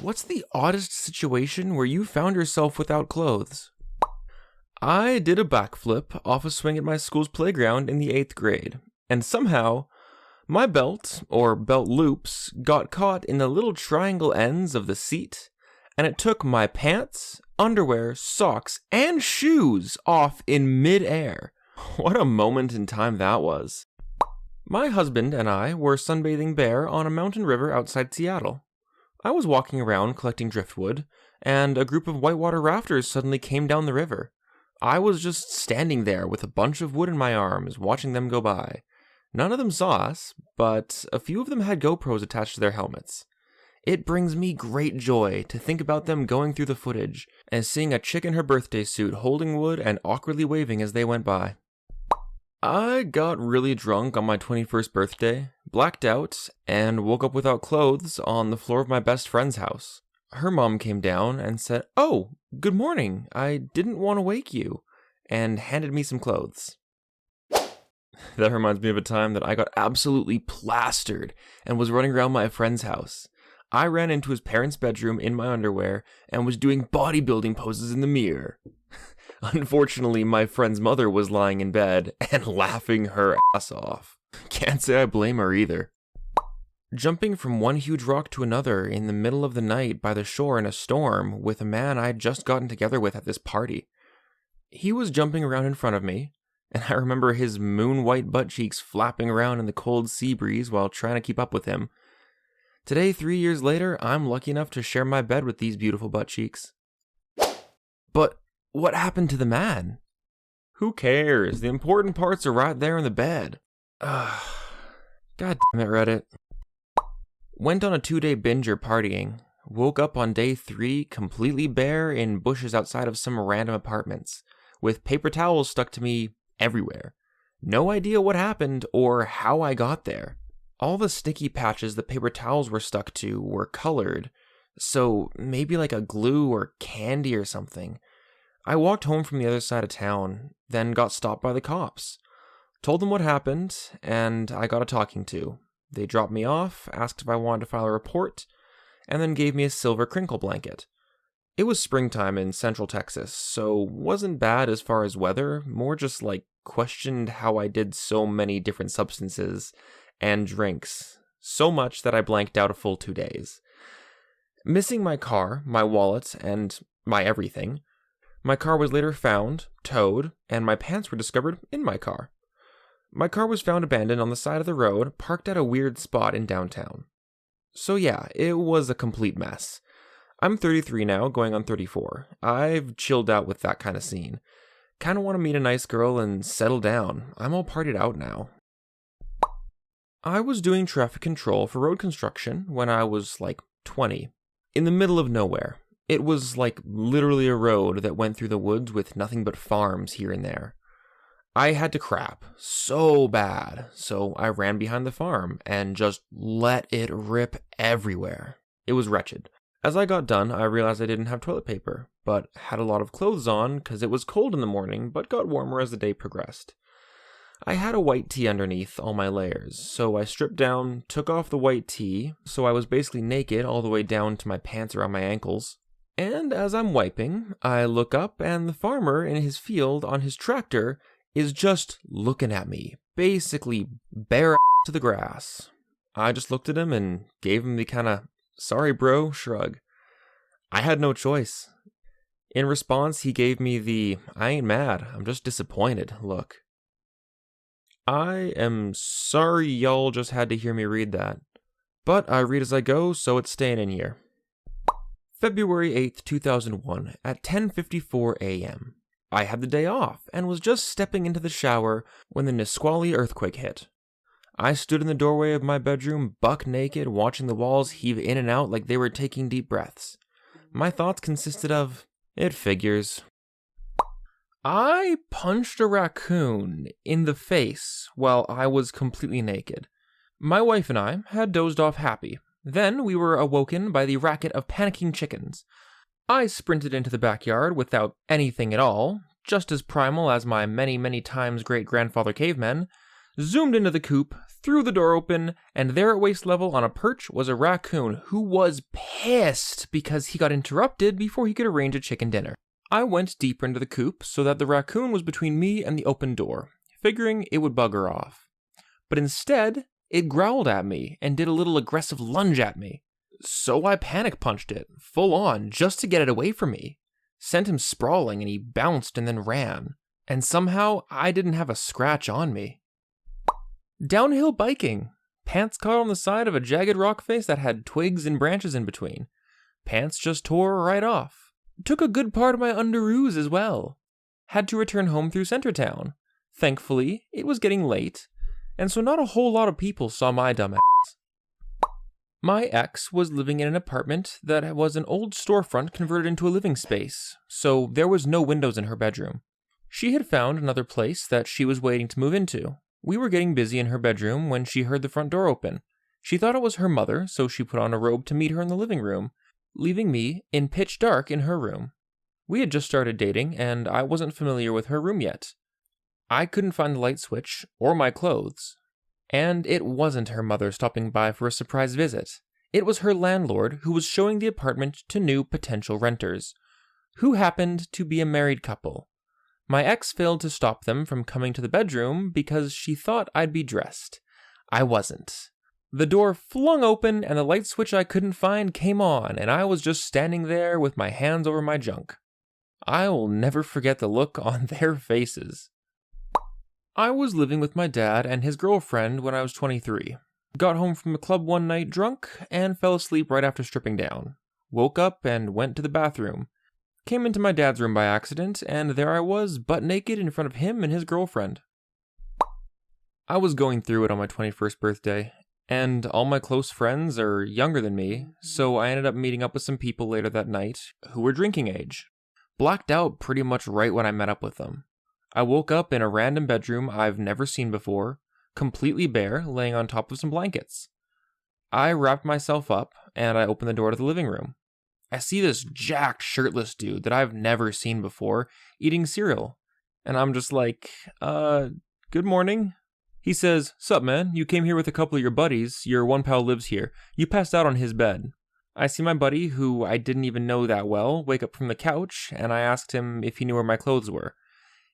What's the oddest situation where you found yourself without clothes? I did a backflip off a swing at my school's playground in the 8th grade, and somehow, my belt, or belt loops, got caught in the little triangle ends of the seat, and it took my pants, underwear, socks, and shoes off in mid-air. What a moment in time that was. My husband and I were sunbathing bare on a mountain river outside Seattle. I was walking around collecting driftwood, and a group of whitewater rafters suddenly came down the river. I was just standing there with a bunch of wood in my arms, watching them go by. None of them saw us, but a few of them had GoPros attached to their helmets. It brings me great joy to think about them going through the footage and seeing a chick in her birthday suit holding wood and awkwardly waving as they went by. I got really drunk on my 21st birthday, blacked out, and woke up without clothes on the floor of my best friend's house. Her mom came down and said, "Oh, good morning, I didn't want to wake you," and handed me some clothes. That reminds me of a time that I got absolutely plastered and was running around my friend's house. I ran into his parents' bedroom in my underwear and was doing bodybuilding poses in the mirror. Unfortunately, my friend's mother was lying in bed and laughing her ass off. Can't say I blame her either. Jumping from one huge rock to another in the middle of the night by the shore in a storm with a man I'd just gotten together with at this party. He was jumping around in front of me, and I remember his moon-white butt cheeks flapping around in the cold sea breeze while trying to keep up with him. Today, 3 years later, I'm lucky enough to share my bed with these beautiful butt cheeks. But what happened to the man? Who cares? The important parts are right there in the bed. God damn it, Reddit. Went on a 2-day binger partying. Woke up on day 3 completely bare in bushes outside of some random apartments, with paper towels stuck to me everywhere. No idea what happened or how I got there. All the sticky patches the paper towels were stuck to were colored, so maybe like a glue or candy or something. I walked home from the other side of town, then got stopped by the cops. Told them what happened, and I got a talking to. They dropped me off, asked if I wanted to file a report, and then gave me a silver crinkle blanket. It was springtime in central Texas, so wasn't bad as far as weather, more just like questioned how I did so many different substances and drinks, so much that I blanked out a full 2 days. Missing my car, my wallet, and my everything. My car was later found, towed, and my pants were discovered in my car. My car was found abandoned on the side of the road, parked at a weird spot in downtown. So yeah, it was a complete mess. I'm 33 now, going on 34. I've chilled out with that kind of scene. Kinda want to meet a nice girl and settle down. I'm all partied out now. I was doing traffic control for road construction when I was like 20, in the middle of nowhere. It was like literally a road that went through the woods with nothing but farms here and there. I had to crap so bad, so I ran behind the farm and just let it rip everywhere. It was wretched. As I got done, I realized I didn't have toilet paper, but had a lot of clothes on because it was cold in the morning, but got warmer as the day progressed. I had a white tee underneath all my layers, so I stripped down, took off the white tee, so I was basically naked all the way down to my pants around my ankles. And as I'm wiping, I look up and the farmer in his field on his tractor is just looking at me, basically bare to the grass. I just looked at him and gave him the kinda, "sorry bro" shrug. I had no choice. In response, he gave me the, "I ain't mad, I'm just disappointed" look. I am sorry y'all just had to hear me read that, but I read as I go, so it's staying in here. February 8th, 2001, at 10:54 a.m. I had the day off and was just stepping into the shower when the Nisqually earthquake hit. I stood in the doorway of my bedroom buck naked, watching the walls heave in and out like they were taking deep breaths. My thoughts consisted of, it figures. I punched a raccoon in the face while I was completely naked. My wife and I had dozed off happy. Then we were awoken by the racket of panicking chickens. I sprinted into the backyard without anything at all, just as primal as my many, many times great-grandfather cavemen, Zoomed into the coop, threw the door open, and there at waist level on a perch was a raccoon who was pissed because he got interrupted before he could arrange a chicken dinner. I went deeper into the coop so that the raccoon was between me and the open door, figuring it would bugger off. But instead, it growled at me and did a little aggressive lunge at me. So I panic punched it, full on, just to get it away from me. Sent him sprawling and he bounced and then ran. And somehow, I didn't have a scratch on me. Downhill biking. Pants caught on the side of a jagged rock face that had twigs and branches in between. Pants just tore right off. Took a good part of my underoos as well. Had to return home through Centertown. Thankfully, it was getting late, and so not a whole lot of people saw my dumb ass. My ex was living in an apartment that was an old storefront converted into a living space, so there was no windows in her bedroom. She had found another place that she was waiting to move into. We were getting busy in her bedroom when she heard the front door open. She thought it was her mother, so she put on a robe to meet her in the living room, leaving me in pitch dark in her room. We had just started dating, and I wasn't familiar with her room yet. I couldn't find the light switch or my clothes. And it wasn't her mother stopping by for a surprise visit. It was her landlord who was showing the apartment to new potential renters, who happened to be a married couple. My ex failed to stop them from coming to the bedroom because she thought I'd be dressed. I wasn't. The door flung open and the light switch I couldn't find came on, and I was just standing there with my hands over my junk. I will never forget the look on their faces. I was living with my dad and his girlfriend when I was 23. Got home from the club one night drunk and fell asleep right after stripping down. Woke up and went to the bathroom. Came into my dad's room by accident, and there I was, butt naked in front of him and his girlfriend. I was going through it on my 21st birthday, and all my close friends are younger than me, so I ended up meeting up with some people later that night who were drinking age. Blacked out pretty much right when I met up with them. I woke up in a random bedroom I've never seen before, completely bare, laying on top of some blankets. I wrapped myself up, and I opened the door to the living room. I see this jacked, shirtless dude that I've never seen before eating cereal. And I'm just like, good morning. He says, "Sup, man? You came here with a couple of your buddies. Your one pal lives here. You passed out on his bed." I see my buddy, who I didn't even know that well, wake up from the couch, and I asked him if he knew where my clothes were.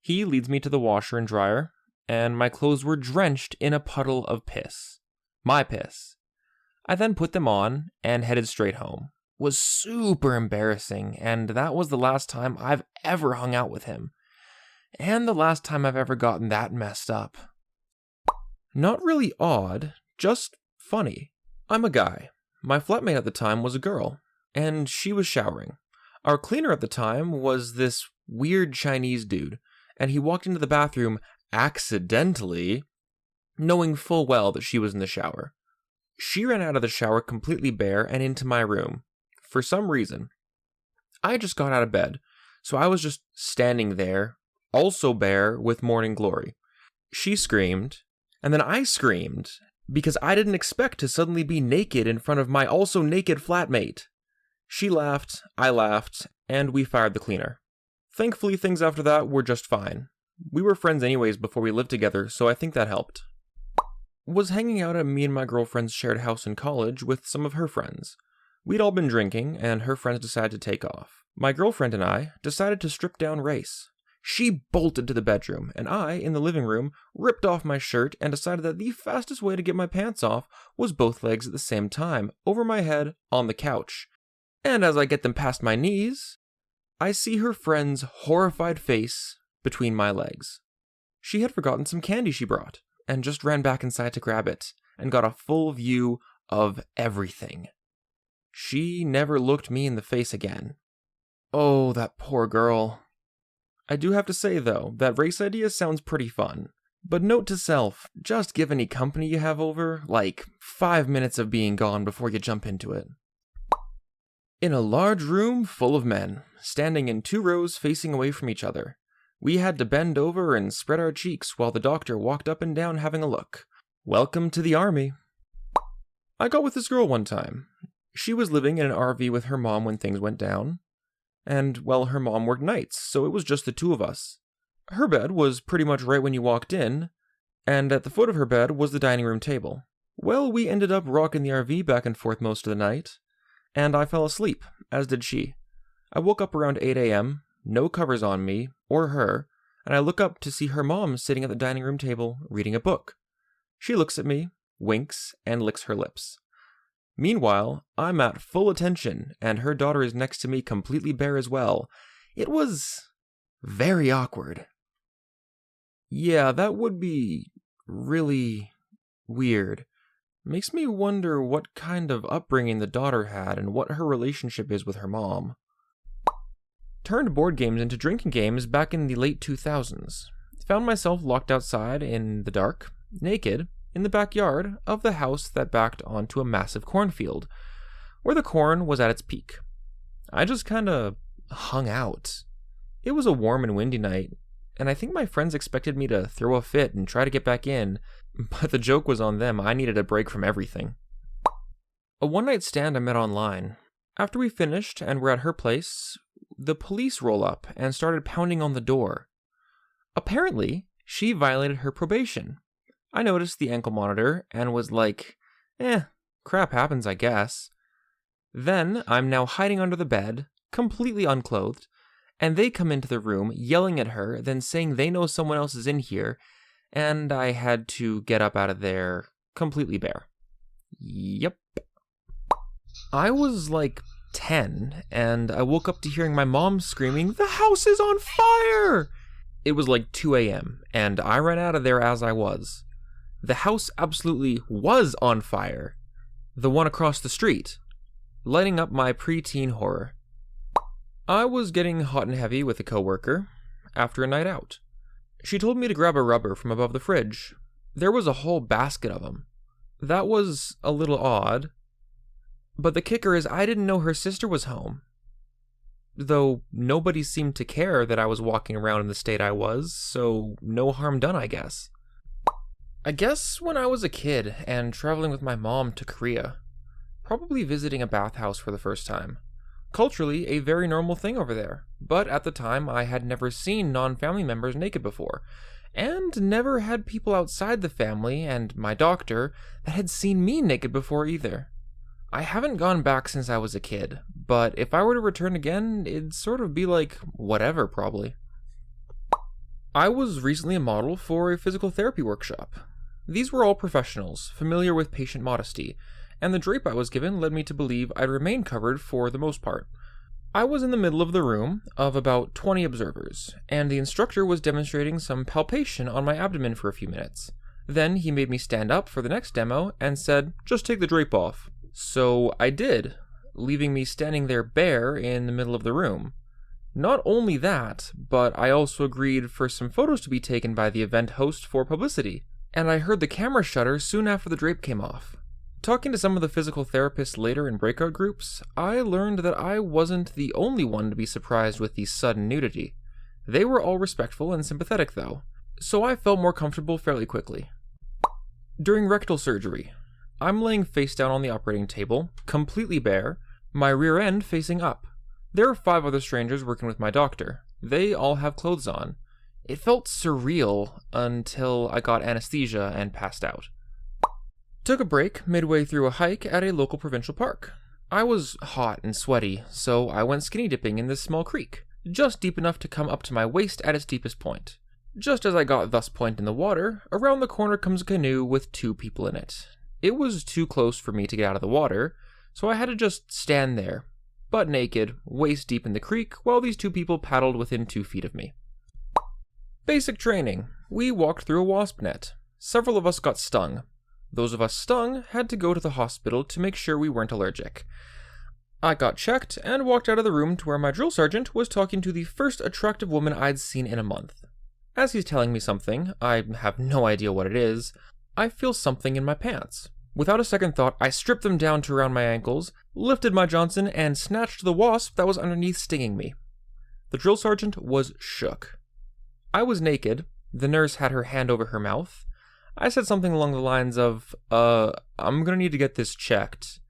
He leads me to the washer and dryer, and my clothes were drenched in a puddle of piss. My piss. I then put them on and headed straight home. Was super embarrassing, and that was the last time I've ever hung out with him. And the last time I've ever gotten that messed up. Not really odd, just funny. I'm a guy. My flatmate at the time was a girl, and she was showering. Our cleaner at the time was this weird Chinese dude, and he walked into the bathroom accidentally, knowing full well that she was in the shower. She ran out of the shower completely bare and into my room. For some reason. I just got out of bed, so I was just standing there, also bare with morning glory. She screamed, and then I screamed, because I didn't expect to suddenly be naked in front of my also naked flatmate. She laughed, I laughed, and we fired the cleaner. Thankfully, things after that were just fine. We were friends anyways before we lived together, so I think that helped. Was hanging out at me and my girlfriend's shared house in college with some of her friends. We'd all been drinking, and her friends decided to take off. My girlfriend and I decided to strip down race. She bolted to the bedroom, and I, in the living room, ripped off my shirt and decided that the fastest way to get my pants off was both legs at the same time, over my head, on the couch. And as I get them past my knees, I see her friend's horrified face between my legs. She had forgotten some candy she brought, and just ran back inside to grab it, and got a full view of everything. She never looked me in the face again. Oh, that poor girl. I do have to say, though, that race idea sounds pretty fun. But note to self, just give any company you have over, like, 5 minutes of being gone before you jump into it. In a large room full of men, standing in 2 rows facing away from each other. We had to bend over and spread our cheeks while the doctor walked up and down having a look. Welcome to the army. I got with this girl one time. She was living in an RV with her mom when things went down. And, well, her mom worked nights, so it was just the 2 of us. Her bed was pretty much right when you walked in, And at the foot of her bed was the dining room table. Well, we ended up rocking the RV back and forth most of the night, and I fell asleep, as did she. I woke up around 8 a.m., no covers on me, or her, and I look up to see her mom sitting at the dining room table reading a book. She looks at me, winks, and licks her lips. Meanwhile, I'm at full attention, and her daughter is next to me completely bare as well. It was very awkward. Yeah, that would be really weird. Makes me wonder what kind of upbringing the daughter had and what her relationship is with her mom. Turned board games into drinking games back in the late 2000s. Found myself locked outside in the dark, naked, in the backyard of the house that backed onto a massive cornfield, where the corn was at its peak. I just kinda hung out. It was a warm and windy night, and I think my friends expected me to throw a fit and try to get back in, but the joke was on them. I needed a break from everything. A one-night stand I met online. After we finished and were at her place, the police roll up and started pounding on the door. Apparently, she violated her probation. I noticed the ankle monitor and was like, crap happens, I guess. Then I'm now hiding under the bed, completely unclothed, and they come into the room yelling at her, then saying they know someone else is in here, and I had to get up out of there completely bare. Yep. I was like 10, and I woke up to hearing my mom screaming, "The house is on fire!" It was like 2 a.m., and I ran out of there as I was. The house absolutely was on fire. The one across the street, lighting up my preteen horror. I was getting hot and heavy with a coworker after a night out. She told me to grab a rubber from above the fridge. There was a whole basket of them. That was a little odd, but the kicker is I didn't know her sister was home. Though nobody seemed to care that I was walking around in the state I was, so no harm done, I guess. I guess when I was a kid and traveling with my mom to Korea, probably visiting a bathhouse for the first time. Culturally, a very normal thing over there, but at the time I had never seen non-family members naked before, and never had people outside the family and my doctor that had seen me naked before either. I haven't gone back since I was a kid, but if I were to return again, it'd sort of be like whatever, probably. I was recently a model for a physical therapy workshop. These were all professionals, familiar with patient modesty, and the drape I was given led me to believe I'd remain covered for the most part. I was in the middle of the room of about 20 observers, and the instructor was demonstrating some palpation on my abdomen for a few minutes. Then he made me stand up for the next demo and said, "Just take the drape off." So I did, leaving me standing there bare in the middle of the room. Not only that, but I also agreed for some photos to be taken by the event host for publicity, and I heard the camera shutter soon after the drape came off. Talking to some of the physical therapists later in breakout groups, I learned that I wasn't the only one to be surprised with the sudden nudity. They were all respectful and sympathetic though, so I felt more comfortable fairly quickly. During rectal surgery, I'm laying face down on the operating table, completely bare, my rear end facing up. There are 5 other strangers working with my doctor. They all have clothes on. It felt surreal until I got anesthesia and passed out. Took a break midway through a hike at a local provincial park. I was hot and sweaty, so I went skinny dipping in this small creek, just deep enough to come up to my waist at its deepest point. Just as I got thus point in the water, around the corner comes a canoe with 2 people in it. It was too close for me to get out of the water, so I had to just stand there, butt naked, waist deep in the creek, while these 2 people paddled within 2 feet of me. Basic training. We walked through a wasp net. Several of us got stung. Those of us stung had to go to the hospital to make sure we weren't allergic. I got checked and walked out of the room to where my drill sergeant was talking to the first attractive woman I'd seen in a month. As he's telling me something, I have no idea what it is, I feel something in my pants. Without a second thought, I stripped them down to around my ankles, lifted my Johnson, and snatched the wasp that was underneath stinging me. The drill sergeant was shook. I was naked. The nurse had her hand over her mouth. I said something along the lines of, I'm gonna need to get this checked,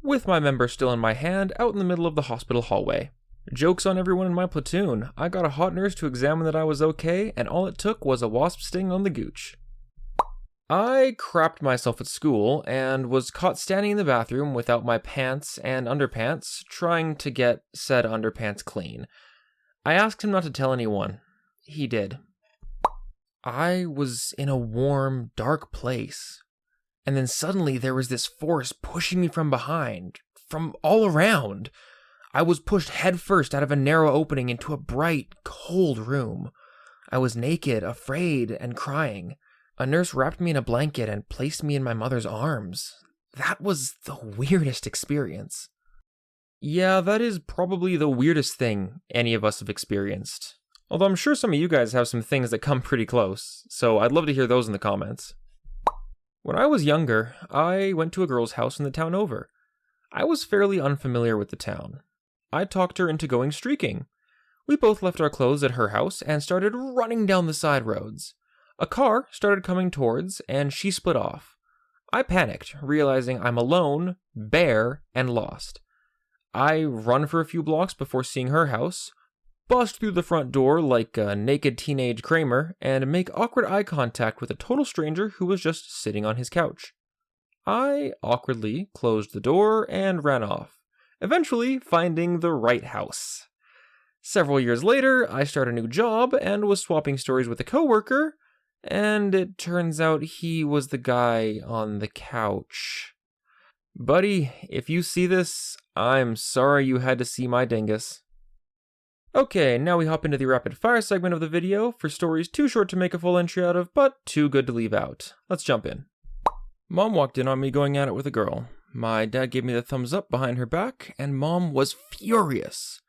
with my member still in my hand out in the middle of the hospital hallway. Joke's on everyone in my platoon. I got a hot nurse to examine that I was okay, and all it took was a wasp sting on the gooch. I crapped myself at school and was caught standing in the bathroom without my pants and underpants, trying to get said underpants clean. I asked him not to tell anyone. He did. I was in a warm, dark place, and then suddenly there was this force pushing me from behind, from all around. I was pushed headfirst out of a narrow opening into a bright, cold room. I was naked, afraid, and crying. A nurse wrapped me in a blanket and placed me in my mother's arms. That was the weirdest experience. Yeah, that is probably the weirdest thing any of us have experienced. Although I'm sure some of you guys have some things that come pretty close, so I'd love to hear those in the comments. When I was younger, I went to a girl's house in the town over. I was fairly unfamiliar with the town. I talked her into going streaking. We both left our clothes at her house and started running down the side roads. A car started coming towards, and she split off. I panicked, realizing I'm alone, bare, and lost. I run for a few blocks before seeing her house, bust through the front door like a naked teenage Kramer, and make awkward eye contact with a total stranger who was just sitting on his couch. I awkwardly closed the door and ran off, eventually finding the right house. Several years later, I started a new job and was swapping stories with a coworker, and it turns out he was the guy on the couch. Buddy, if you see this, I'm sorry you had to see my dingus. Okay, now we hop into the rapid fire segment of the video for stories too short to make a full entry out of, but too good to leave out. Let's jump in. Mom walked in on me going at it with a girl. My dad gave me the thumbs up behind her back, and Mom was furious.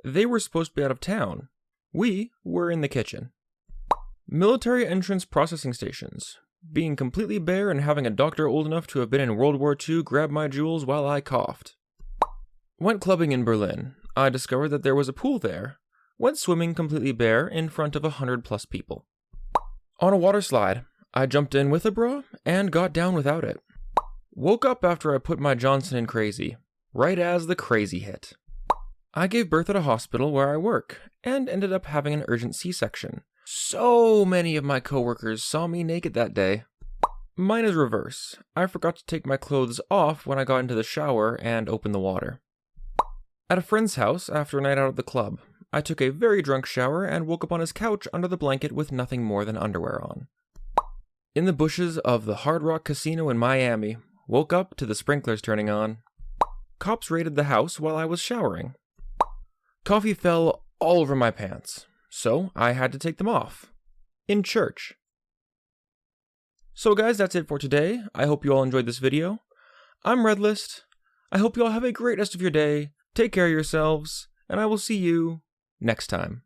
They were supposed to be out of town. We were in the kitchen. Military entrance processing stations. Being completely bare and having a doctor old enough to have been in World War II grabbed my jewels while I coughed. Went clubbing in Berlin. I discovered that there was a pool there. Went swimming completely bare in front of 100+ people. On a water slide. I jumped in with a bra and got down without it. Woke up after I put my Johnson in crazy, right as the crazy hit. I gave birth at a hospital where I work and ended up having an urgent C-section. So many of my coworkers saw me naked that day. Mine is reverse. I forgot to take my clothes off when I got into the shower and opened the water. At a friend's house after a night out at the club, I took a very drunk shower and woke up on his couch under the blanket with nothing more than underwear on. In the bushes of the Hard Rock Casino in Miami, woke up to the sprinklers turning on. Cops raided the house while I was showering. Coffee fell all over my pants, so I had to take them off. In church. So guys, that's it for today. I hope you all enjoyed this video. I'm ReddList. I hope you all have a great rest of your day. Take care of yourselves, and I will see you next time.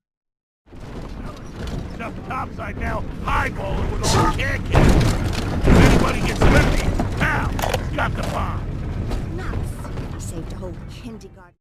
Up topside now, highballing with all the can kids. If anybody gets whippy, pow, got the bomb. Nuts. Saved a whole kindergarten.